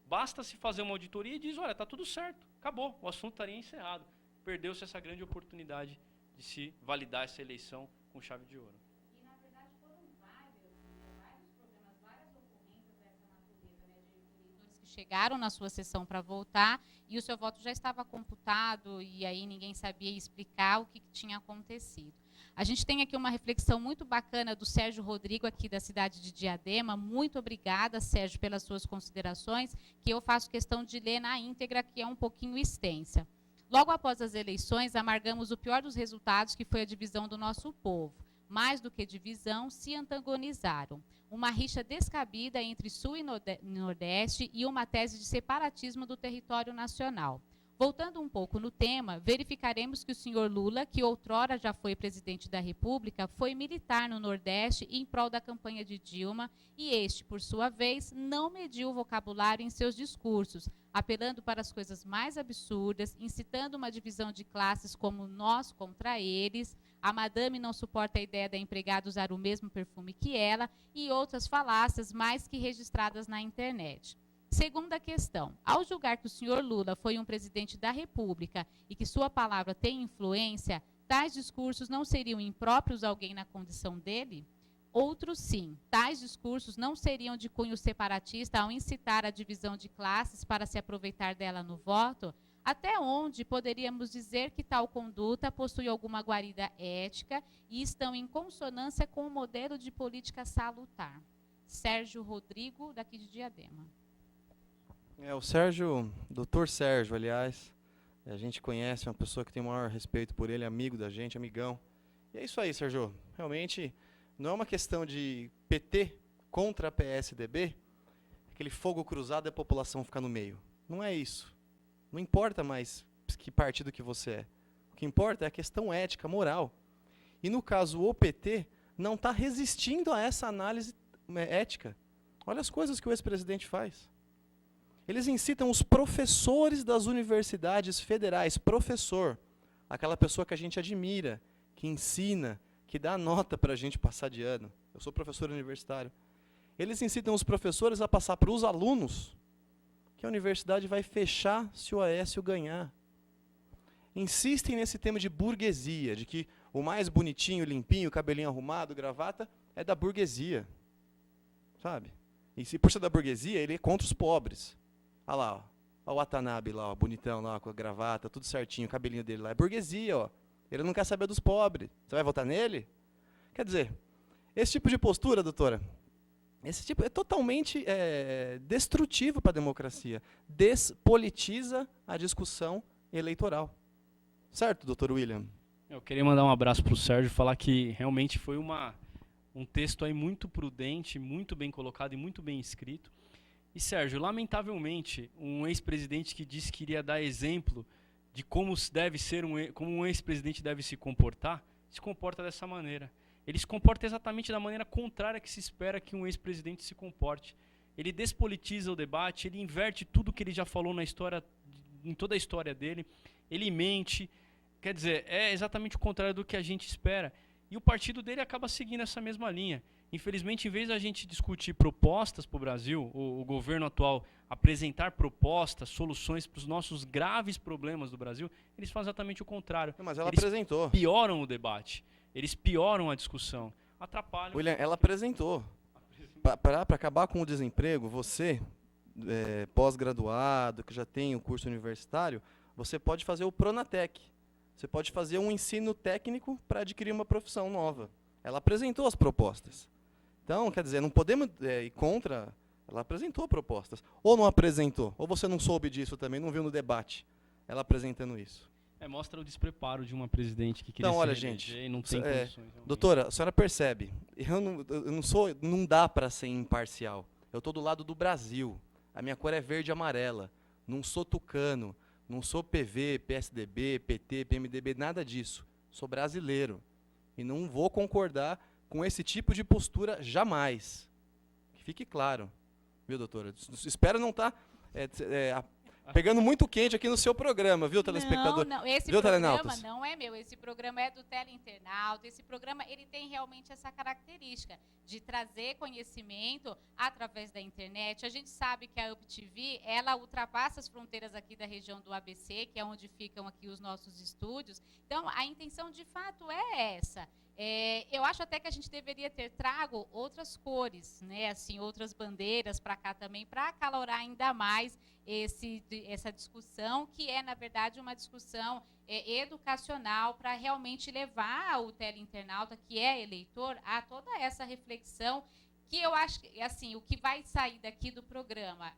Basta se fazer uma auditoria e diz, olha, está tudo certo, acabou, o assunto estaria encerrado. Perdeu-se essa grande oportunidade de se validar essa eleição com chave de ouro. E, na verdade, foram vários problemas, várias ocorrências dessa natureza, né, de eleitores que chegaram na sua sessão para votar e o seu voto já estava computado e aí ninguém sabia explicar o que tinha acontecido. A gente tem aqui uma reflexão muito bacana do Sérgio Rodrigo, aqui da cidade de Diadema. Muito obrigada, Sérgio, pelas suas considerações, que eu faço questão de ler na íntegra, que é um pouquinho extensa. Logo após as eleições, amargamos o pior dos resultados, que foi a divisão do nosso povo. Mais do que divisão, se antagonizaram. Uma rixa descabida entre Sul e Nordeste e uma tese de separatismo do território nacional. Voltando um pouco no tema, verificaremos que o senhor Lula, que outrora já foi presidente da República, foi militar no Nordeste em prol da campanha de Dilma, e este, por sua vez, não mediu o vocabulário em seus discursos, apelando para as coisas mais absurdas, incitando uma divisão de classes como nós contra eles, a madame não suporta a ideia da empregada usar o mesmo perfume que ela, e outras falácias mais que registradas na internet. Segunda questão, ao julgar que o senhor Lula foi um presidente da República e que sua palavra tem influência, tais discursos não seriam impróprios a alguém na condição dele? Outros sim, tais discursos não seriam de cunho separatista ao incitar a divisão de classes para se aproveitar dela no voto? Até onde poderíamos dizer que tal conduta possui alguma guarida ética e estão em consonância com o modelo de política salutar? Sérgio Rodrigo, daqui de Diadema. O Sérgio, doutor Sérgio, aliás, a gente conhece, uma pessoa que tem o maior respeito por ele, amigo da gente, amigão. E é isso aí, Sérgio. Realmente, não é uma questão de PT contra a PSDB, aquele fogo cruzado e a população ficar no meio. Não é isso. Não importa mais que partido que você é. O que importa é a questão ética, moral. E no caso, o PT não está resistindo a essa análise ética. Olha as coisas que o ex-presidente faz. Eles incitam os professores das universidades federais, professor, aquela pessoa que a gente admira, que ensina, que dá nota para a gente passar de ano. Eu sou professor universitário. Eles incitam os professores a passar para os alunos que a universidade vai fechar se o Aécio ganhar. Insistem nesse tema de burguesia, de que o mais bonitinho, limpinho, cabelinho arrumado, gravata, é da burguesia. Sabe? E se por ser da burguesia, ele é contra os pobres. Olha lá, ó. Olha o Watanabe lá, ó, bonitão lá, com a gravata, tudo certinho, o cabelinho dele lá. É burguesia, ó. Ele não quer saber dos pobres. Você vai votar nele? Quer dizer, esse tipo de postura, doutora, esse tipo é totalmente destrutivo para a democracia. Despolitiza a discussão eleitoral. Certo, doutor William? Eu queria mandar um abraço para o Sérgio e falar que realmente foi um texto aí muito prudente, muito bem colocado e muito bem escrito. E, Sérgio, lamentavelmente, um ex-presidente que disse que iria dar exemplo de como um ex-presidente deve se comporta dessa maneira. Ele se comporta exatamente da maneira contrária que se espera que um ex-presidente se comporte. Ele despolitiza o debate, ele inverte tudo que ele já falou em toda a história dele, ele mente. Quer dizer, é exatamente o contrário do que a gente espera. E o partido dele acaba seguindo essa mesma linha. Infelizmente, em vez da gente discutir propostas para o Brasil, o governo atual apresentar propostas, soluções para os nossos graves problemas do Brasil, eles fazem exatamente o contrário. Mas ela apresentou. Eles pioram o debate, eles pioram a discussão, atrapalham. William, ela apresentou. Para acabar com o desemprego, você, pós-graduado, que já tem o curso universitário, você pode fazer o Pronatec. Você pode fazer um ensino técnico para adquirir uma profissão nova. Ela apresentou as propostas. Então, quer dizer, não podemos ir contra. Ela apresentou propostas. Ou não apresentou, ou você não soube disso também, não viu no debate ela apresentando isso. Mostra o despreparo de uma presidente que queria Então, olha, se reeleger gente, e não tem condições. Realmente. doutora, a senhora percebe, não dá para ser imparcial. Eu estou do lado do Brasil. A minha cor é verde e amarela. Não sou tucano, não sou PV, PSDB, PT, PMDB, nada disso. Sou brasileiro. E não vou concordar com esse tipo de postura jamais. Que fique claro. Viu, doutora? Espero não estar pegando muito quente aqui no seu programa, viu, telespectador? Não, esse viu, programa telenautas? não é meu, esse programa é do Teleinternauta. Esse programa ele tem realmente essa característica de trazer conhecimento através da internet. A gente sabe que a UpTV, ela ultrapassa as fronteiras aqui da região do ABC, que é onde ficam aqui os nossos estúdios. Então, a intenção de fato é essa. Eu acho até que a gente deveria ter trago outras cores, né, assim, outras bandeiras para cá também, para acalorar ainda mais essa discussão, que é, na verdade, uma discussão educacional para realmente levar o teleinternauta, que é eleitor, a toda essa reflexão, que eu acho que, assim, o que vai sair daqui do programa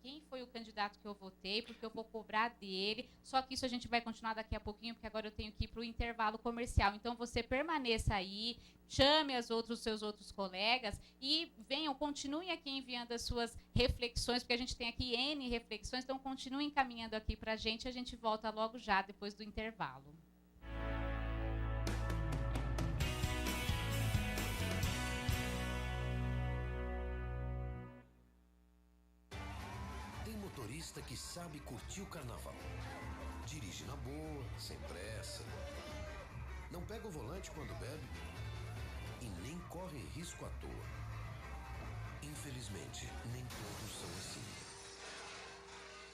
quem foi o candidato que eu votei, porque eu vou cobrar dele. Só que isso a gente vai continuar daqui a pouquinho, porque agora eu tenho que ir para o intervalo comercial. Então, você permaneça aí, chame os seus outros colegas e continuem aqui enviando as suas reflexões, porque a gente tem aqui N reflexões, então continuem encaminhando aqui para a gente volta logo já, depois do intervalo. Motorista que sabe curtir o carnaval. Dirige na boa, sem pressa. Não pega o volante quando bebe e nem corre risco à toa. Infelizmente, nem todos são assim.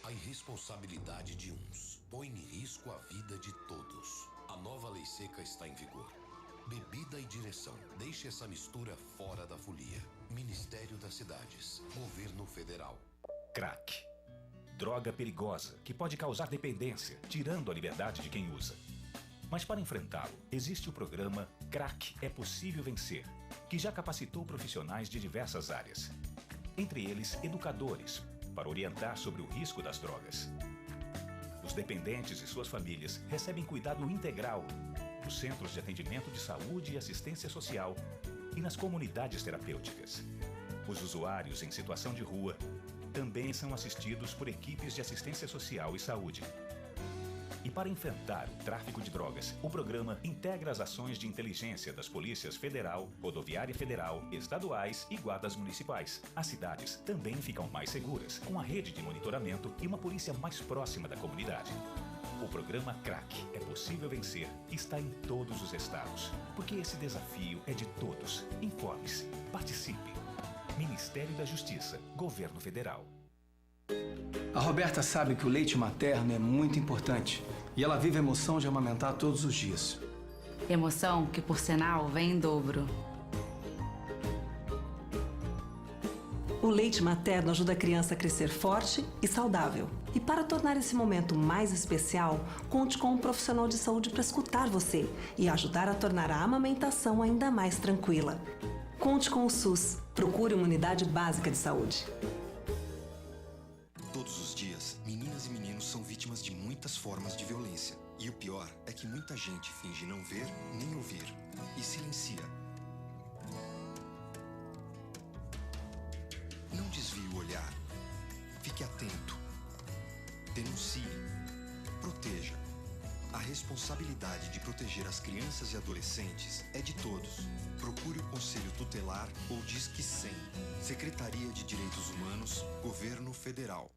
A irresponsabilidade de uns põe em risco a vida de todos. A nova lei seca está em vigor. Bebida e direção. Deixe essa mistura fora da folia. Ministério das Cidades. Governo Federal. Crack. Droga perigosa que pode causar dependência, tirando a liberdade de quem usa. Mas para enfrentá-lo, existe o programa Crack é Possível Vencer, que já capacitou profissionais de diversas áreas. Entre eles, educadores, para orientar sobre o risco das drogas. Os dependentes e suas famílias recebem cuidado integral nos centros de atendimento de saúde e assistência social e nas comunidades terapêuticas. Os usuários em situação de rua também são assistidos por equipes de assistência social e saúde. E para enfrentar o tráfico de drogas, o programa integra as ações de inteligência das polícias federal, rodoviária federal, estaduais e guardas municipais. As cidades também ficam mais seguras, com a rede de monitoramento e uma polícia mais próxima da comunidade. O programa Crack é Possível Vencer está em todos os estados, porque esse desafio é de todos. Informe-se, participe. Ministério da Justiça, Governo Federal. A Roberta sabe que o leite materno é muito importante e ela vive a emoção de amamentar todos os dias. Emoção que, por sinal, vem em dobro. O leite materno ajuda a criança a crescer forte e saudável. E para tornar esse momento mais especial, conte com um profissional de saúde para escutar você e ajudar a tornar a amamentação ainda mais tranquila. Conte com o SUS. Procure uma unidade básica de saúde. Todos os dias, meninas e meninos são vítimas de muitas formas de violência. E o pior é que muita gente finge não ver nem ouvir e silencia. Não desvie o olhar. Fique atento. Denuncie. Proteja. A responsabilidade de proteger as crianças e adolescentes é de todos. Procure o Conselho Tutelar ou Disque 100. Secretaria de Direitos Humanos, Governo Federal.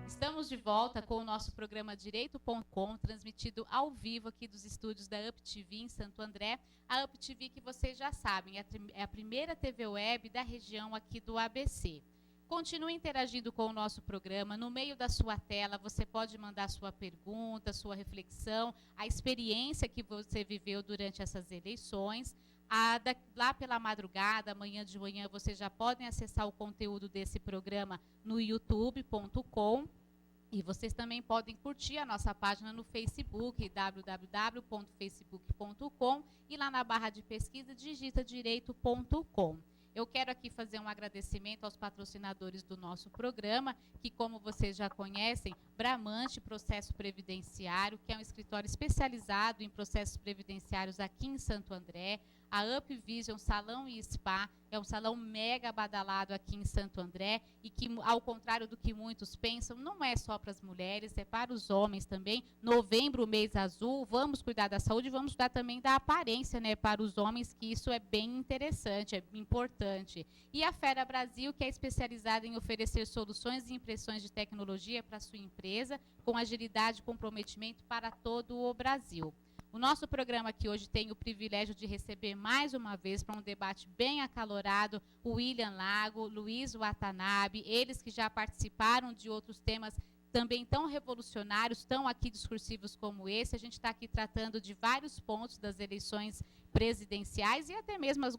Estamos de volta com o nosso programa Direito.com, transmitido ao vivo aqui dos estúdios da UpTV em Santo André. A UpTV, que vocês já sabem, é a primeira TV web da região aqui do ABC. Continue interagindo com o nosso programa. No meio da sua tela, você pode mandar sua pergunta, sua reflexão, a experiência que você viveu durante essas eleições. Lá pela madrugada, amanhã de manhã, vocês já podem acessar o conteúdo desse programa no youtube.com. E vocês também podem curtir a nossa página no Facebook, www.facebook.com, e lá na barra de pesquisa digita direito.com. Eu quero aqui fazer um agradecimento aos patrocinadores do nosso programa, que, como vocês já conhecem, Bramante Processo Previdenciário, que é um escritório especializado em processos previdenciários aqui em Santo André, a UpVision Salão e Spa, é um salão mega badalado aqui em Santo André e que, ao contrário do que muitos pensam, não é só para as mulheres, é para os homens também. Novembro, mês azul, vamos cuidar da saúde, vamos cuidar também da aparência, né, para os homens, que isso é bem interessante, é importante. E a Fera Brasil, que é especializada em oferecer soluções e impressões de tecnologia para a sua empresa, com agilidade e comprometimento para todo o Brasil. O nosso programa aqui hoje tem o privilégio de receber mais uma vez para um debate bem acalorado o William Lago, Luiz Watanabe, eles que já participaram de outros temas também tão revolucionários, tão aqui discursivos como esse. A gente está aqui tratando de vários pontos das eleições presidenciais e até mesmo as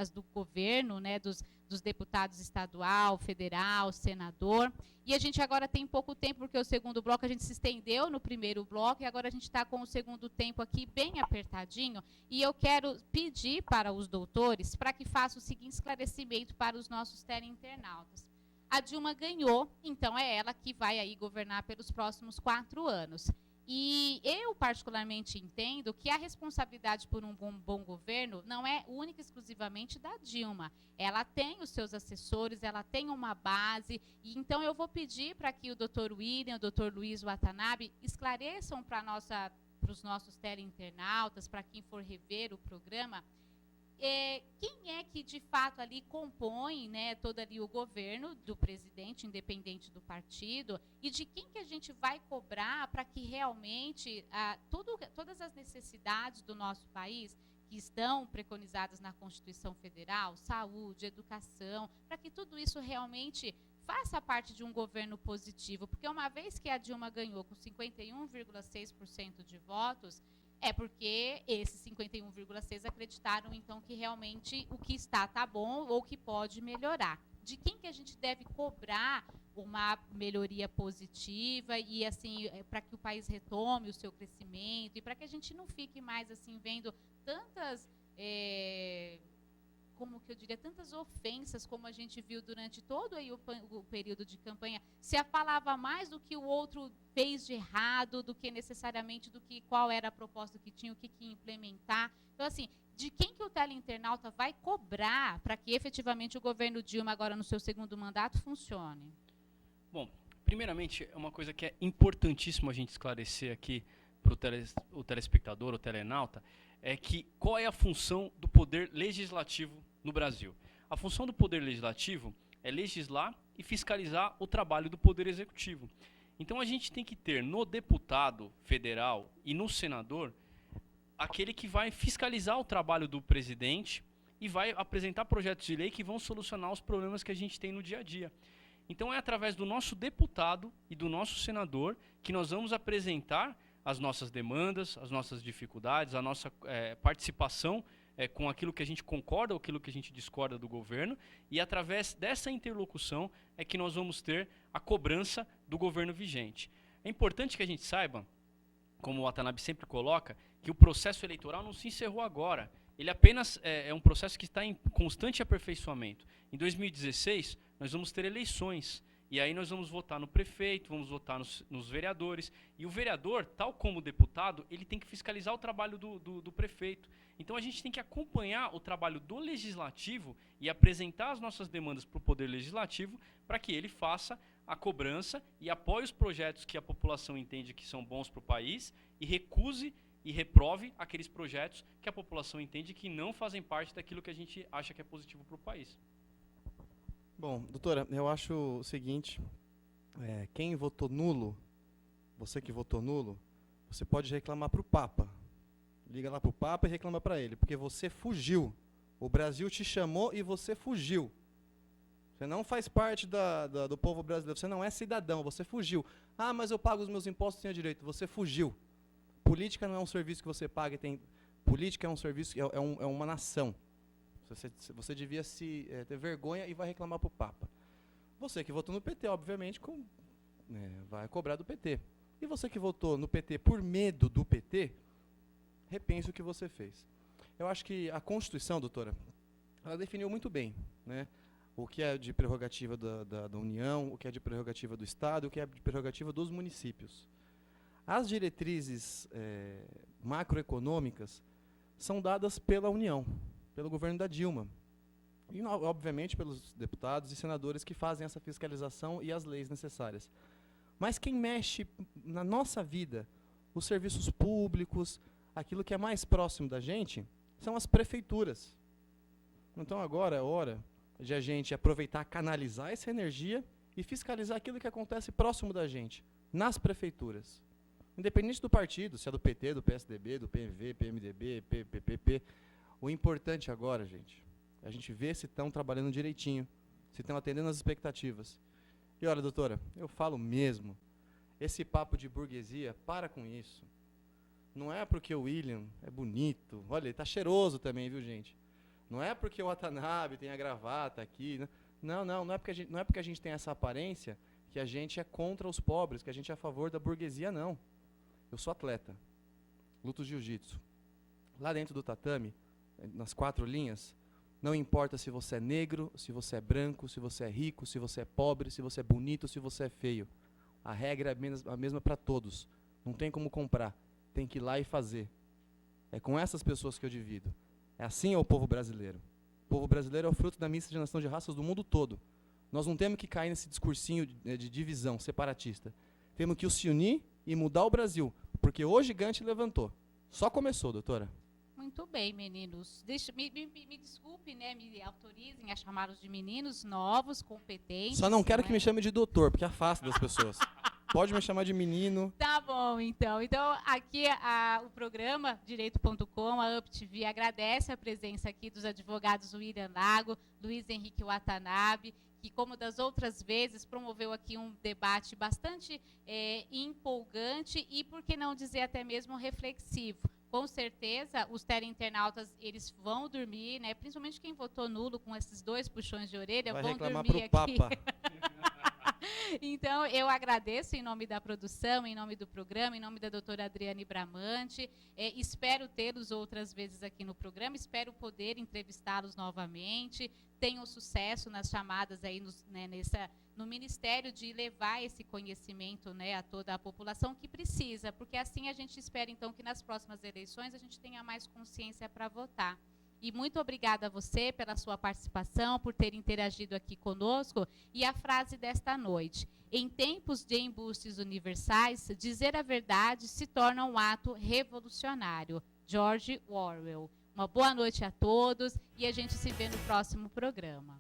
do governo, né, dos deputados estadual, federal, senador. E a gente agora tem pouco tempo, porque o segundo bloco a gente se estendeu no primeiro bloco e agora a gente está com o segundo tempo aqui bem apertadinho. E eu quero pedir para os doutores para que façam o seguinte esclarecimento para os nossos teleinternautas. A Dilma ganhou, então é ela que vai aí governar pelos próximos 4 anos. E eu, particularmente, entendo que a responsabilidade por um bom governo não é única e exclusivamente da Dilma. Ela tem os seus assessores, ela tem uma base. E então, eu vou pedir para que o doutor William, o doutor Luiz Watanabe esclareçam para os nossos teleinternautas, para quem for rever o programa, quem é que, de fato, ali compõe, né, todo ali o governo do presidente, independente do partido, e de quem que a gente vai cobrar para que realmente todas as necessidades do nosso país que estão preconizadas na Constituição Federal, saúde, educação, para que tudo isso realmente faça parte de um governo positivo. Porque uma vez que a Dilma ganhou com 51,6% de votos, é porque esses 51,6 acreditaram, então, que realmente o que está bom ou que pode melhorar. De quem que a gente deve cobrar uma melhoria positiva e, assim, para que o país retome o seu crescimento e para que a gente não fique mais, assim, vendo tantas... como que eu diria, tantas ofensas como a gente viu durante todo aí o período de campanha. Se falava mais do que o outro fez de errado, do que necessariamente do que qual era a proposta que tinha, o que implementar. Então, assim, de quem que o teleinternauta vai cobrar para que efetivamente o governo Dilma, agora no seu segundo mandato, funcione? Bom, primeiramente, é uma coisa que é importantíssimo a gente esclarecer aqui para o telespectador, o telenauta, é que qual é a função do poder legislativo no Brasil. A função do poder legislativo é legislar e fiscalizar o trabalho do poder executivo. Então a gente tem que ter no deputado federal e no senador aquele que vai fiscalizar o trabalho do presidente e vai apresentar projetos de lei que vão solucionar os problemas que a gente tem no dia a dia. Então é através do nosso deputado e do nosso senador que nós vamos apresentar as nossas demandas, as nossas dificuldades, a nossa participação com aquilo que a gente concorda ou aquilo que a gente discorda do governo, e através dessa interlocução é que nós vamos ter a cobrança do governo vigente. É importante que a gente saiba, como o Watanabe sempre coloca, que o processo eleitoral não se encerrou agora. Ele apenas é um processo que está em constante aperfeiçoamento. Em 2016, nós vamos ter eleições. E aí nós vamos votar no prefeito, vamos votar nos vereadores. E o vereador, tal como o deputado, ele tem que fiscalizar o trabalho do prefeito. Então a gente tem que acompanhar o trabalho do legislativo e apresentar as nossas demandas para o poder legislativo para que ele faça a cobrança e apoie os projetos que a população entende que são bons para o país e recuse e reprove aqueles projetos que a população entende que não fazem parte daquilo que a gente acha que é positivo para o país. Bom, doutora, eu acho o seguinte, quem votou nulo, você que votou nulo, você pode reclamar para o Papa. Liga lá para o Papa e reclama para ele, porque você fugiu. O Brasil te chamou e você fugiu. Você não faz parte do povo brasileiro, você não é cidadão, você fugiu. Ah, mas eu pago os meus impostos, tenho direito, você fugiu. Política não é um serviço que você paga, política é um serviço, é uma nação. Você devia ter vergonha e vai reclamar para o Papa. Você que votou no PT, obviamente, vai cobrar do PT. E você que votou no PT por medo do PT, repense o que você fez. Eu acho que a Constituição, doutora, ela definiu muito bem, né? O que é de prerrogativa da União, o que é de prerrogativa do Estado, o que é de prerrogativa dos municípios. As diretrizes macroeconômicas são dadas pela União, pelo governo da Dilma. E, obviamente, pelos deputados e senadores que fazem essa fiscalização e as leis necessárias. Mas quem mexe na nossa vida, os serviços públicos, aquilo que é mais próximo da gente, são as prefeituras. Então, agora é hora de a gente aproveitar, canalizar essa energia e fiscalizar aquilo que acontece próximo da gente, nas prefeituras. Independente do partido, se é do PT, do PSDB, do PMV, PMDB, PPP, o importante agora, gente, é a gente ver se estão trabalhando direitinho, se estão atendendo às expectativas. E olha, doutora, eu falo mesmo, esse papo de burguesia, para com isso. Não é porque o William é bonito, olha, ele está cheiroso também, viu, gente? Não é porque o Watanabe tem a gravata aqui. Né? Não é porque a gente tem essa aparência que a gente é contra os pobres, que a gente é a favor da burguesia, não. Eu sou atleta, luto jiu-jitsu. Lá dentro do tatame, nas 4 linhas, não importa se você é negro, se você é branco, se você é rico, se você é pobre, se você é bonito, se você é feio. A regra é a mesma para todos. Não tem como comprar, tem que ir lá e fazer. É com essas pessoas que eu divido. É assim é o povo brasileiro. O povo brasileiro é o fruto da miscigenação de raças do mundo todo. Nós não temos que cair nesse discursinho de divisão separatista. Temos que se unir e mudar o Brasil, porque o gigante levantou. Só começou, doutora. Muito bem, meninos. Me desculpe, né? Me autorizem a chamá-los de meninos novos, competentes. Só não quero que me chame de doutor, porque afasta das pessoas. Pode me chamar de menino. Tá bom, então. Então, aqui o programa Direito.com, a UpTV, agradece a presença aqui dos advogados William Lago, Luiz Henrique Watanabe, que, como das outras vezes, promoveu aqui um debate bastante empolgante e, por que não dizer, até mesmo reflexivo. Com certeza, os teleinternautas, eles vão dormir, né? Principalmente quem votou nulo com esses 2 puxões de orelha, vai vão reclamar dormir pro aqui. Papa. Então, eu agradeço em nome da produção, em nome do programa, em nome da doutora Adriane Bramante. Espero tê-los outras vezes aqui no programa, espero poder entrevistá-los novamente. Tenham sucesso nas chamadas aí no Ministério de levar esse conhecimento, né, a toda a população que precisa, porque assim a gente espera, então, que nas próximas eleições a gente tenha mais consciência para votar. E muito obrigada a você pela sua participação, por ter interagido aqui conosco. E a frase desta noite: em tempos de embustes universais, dizer a verdade se torna um ato revolucionário. George Orwell. Uma boa noite a todos e a gente se vê no próximo programa.